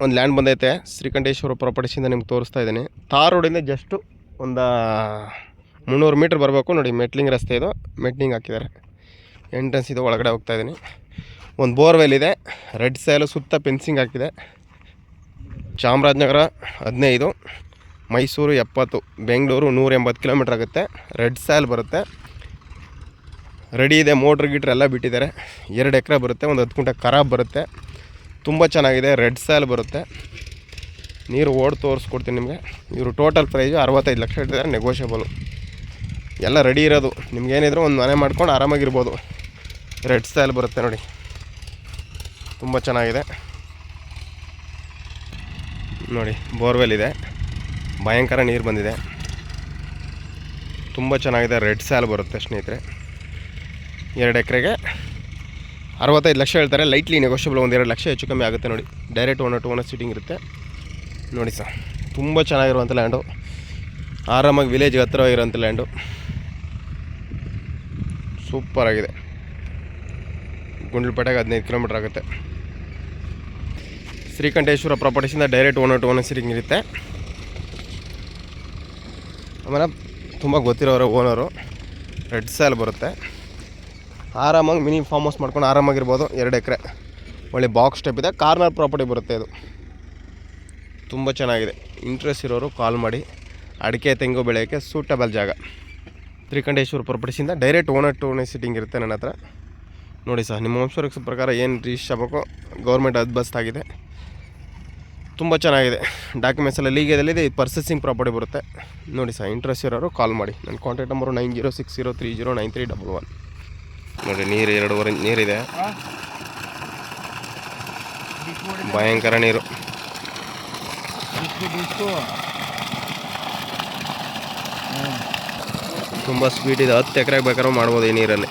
ಒಂದು ಲ್ಯಾಂಡ್ ಬಂದೈತೆ ಶ್ರೀಕಂಠೇಶ್ವರ ಪ್ರಾಪರ್ಟೀಸಿಂದ ನಿಮ್ಗೆ ತೋರಿಸ್ತಾ ಇದ್ದೀನಿ. ತಾರ್ ರೋಡಿಂದ ಜಸ್ಟು ಒಂದು 300 ಮೀಟ್ರ್ ಬರಬೇಕು. ನೋಡಿ ಮೆಟ್ಲಿಂಗ್ ರಸ್ತೆ ಇದು, ಮೆಟ್ಲಿಂಗ್ ಹಾಕಿದ್ದಾರೆ. ಎಂಟ್ರೆನ್ಸ್ ಇದು, ಒಳಗಡೆ ಹೋಗ್ತಾಯಿದ್ದೀನಿ. ಒಂದು ಬೋರ್ವೆಲ್ ಇದೆ, ರೆಡ್ ಸೈಲು ಸುತ್ತ ಫೆನ್ಸಿಂಗ್ ಹಾಕಿದೆ. ಚಾಮರಾಜನಗರ 15, ಮೈಸೂರು 70, ಬೆಂಗಳೂರು 180 ಕಿಲೋಮೀಟ್ರ್ ಆಗುತ್ತೆ. ರೆಡ್ ಸೈಲ್ ಬರುತ್ತೆ, ರೆಡಿ ಇದೆ. ಮೋಟ್ರ್ ಗೀಟ್ರ್ ಎಲ್ಲ ಬಿಟ್ಟಿದ್ದಾರೆ. 2 ಎಕರೆ ಬರುತ್ತೆ, ಒಂದು 10 ಕುಂಟೆ ಖರಾಬ್ ಬರುತ್ತೆ. ತುಂಬ ಚೆನ್ನಾಗಿದೆ, ರೆಡ್ ಸೈಲ್ ಬರುತ್ತೆ. ನೀರು ಓಡ್ ತೋರಿಸ್ಕೊಡ್ತೀನಿ ನಿಮಗೆ. ಇವರು ಟೋಟಲ್ ಪ್ರೈಸು 65 ಲಕ್ಷ ಇಟ್ಟಿದ್ದಾರೆ, ನೆಗೋಷಿಯಬಲು. ಎಲ್ಲ ರೆಡಿ ಇರೋದು. ನಿಮ್ಗೇನಿದ್ರು ಒಂದು ಮನೆ ಮಾಡ್ಕೊಂಡು ಆರಾಮಾಗಿರ್ಬೋದು. ರೆಡ್ ಸೈಲ್ ಬರುತ್ತೆ ನೋಡಿ, ತುಂಬ ಚೆನ್ನಾಗಿದೆ ನೋಡಿ. ಬೋರ್ವೆಲ್ ಇದೆ, ಭಯಂಕರ ನೀರು ಬಂದಿದೆ, ತುಂಬ ಚೆನ್ನಾಗಿದೆ. ರೆಡ್ ಸ್ಯಾಲ್ ಬರುತ್ತೆ ಸ್ನೇಹಿತರೆ. 2 ಎಕರೆಗೆ 65 ಲಕ್ಷ ಹೇಳ್ತಾರೆ. ಲೈಟ್ಲಿ ನೆಗೋಷಿಯಬಲ್, ಒಂದು 2 ಲಕ್ಷ ಹೆಚ್ಚು ಕಮ್ಮಿ ಆಗುತ್ತೆ ನೋಡಿ. Direct owner to owner seating ಇರುತ್ತೆ ನೋಡಿ ಸರ್. ತುಂಬ ಚೆನ್ನಾಗಿರುವಂಥ ಲ್ಯಾಂಡು, ಆರಾಮಾಗಿ ವಿಲೇಜ್ಗೆ ಹತ್ತಿರವಾಗಿರೋಂಥ ಲ್ಯಾಂಡು, ಸೂಪರಾಗಿದೆ. ಗುಂಡ್ಲುಪೇಟೆಗೆ 15 ಕಿಲೋಮೀಟ್ರ್ ಆಗುತ್ತೆ. ಶ್ರೀಕಂಠೇಶ್ವರ ಪ್ರಾಪರ್ಟೀಸಿಂದ direct owner to owner seating ಇರುತ್ತೆ. ಆಮೇಲೆ ತುಂಬ ಗೊತ್ತಿರೋರು ಓನರು. ರೆಡ್ ಸ್ಯಾಲ್ ಬರುತ್ತೆ, ಆರಾಮಾಗಿ ಮಿನಿ ಫಾರ್ಮ್ ಹೌಸ್ ಮಾಡ್ಕೊಂಡು ಆರಾಮಾಗಿರ್ಬೋದು. 2 ಎಕರೆ ಒಳ್ಳೆ ಬಾಕ್ಸ್ ಟೈಪ್ ಇದೆ, ಕಾರ್ನರ್ ಪ್ರಾಪರ್ಟಿ ಬರುತ್ತೆ ಇದು. ತುಂಬ ಚೆನ್ನಾಗಿದೆ. ಇಂಟ್ರೆಸ್ಟ್ ಇರೋರು ಕಾಲ್ ಮಾಡಿ. ಅಡಿಕೆ ತೆಂಗು ಬೆಳೆಯೋಕ್ಕೆ ಸೂಟಬಲ್ ಜಾಗ. ಶ್ರೀಕಂಠೇಶ್ವರ ಪ್ರಾಪರ್ಟೀಸಿಂದ direct owner to owner seating ಇರುತ್ತೆ ನನ್ನ ಹತ್ರ ನೋಡಿ ಸರ್. ನಿಮ್ಮ ವಂಶವೃಕ್ಷ ಪ್ರಕಾರ ಏನು ರಿಜಿಸ್ಟರ್ ಆಗಬೇಕು, ಗೌರ್ಮೆಂಟ್ ಅದ್ಬಸ್ತಾಗಿದೆ. ತುಂಬ ಚೆನ್ನಾಗಿದೆ. ಡಾಕ್ಯುಮೆಂಟ್ಸ್ ಎಲ್ಲ ಲೀಗದಲ್ಲಿದೆ. ಪರ್ಚೇಸಿಂಗ್ ಪ್ರಾಪರ್ಟಿ ಬರುತ್ತೆ ನೋಡಿ ಸರ್. ಇಂಟ್ರೆಸ್ಟ್ ಇರೋರು ಕಾಲ್ ಮಾಡಿ. ನನ್ನ ಕಾಂಟ್ಯಾಕ್ಟ್ ನಂಬರು 9060309311. ನೋಡಿ ನೀರು 2.5 ಇಂಚ್ ನೀರಿದೆ, ಭಯಂಕರ ನೀರು. ತುಂಬ ಸ್ಪೀಡ್ ಇದೆ. 10 ಎಕರೆಗೆ ಬೇಕಾದ್ರೂ ಮಾಡ್ಬೋದು ಈ ನೀರಲ್ಲಿ.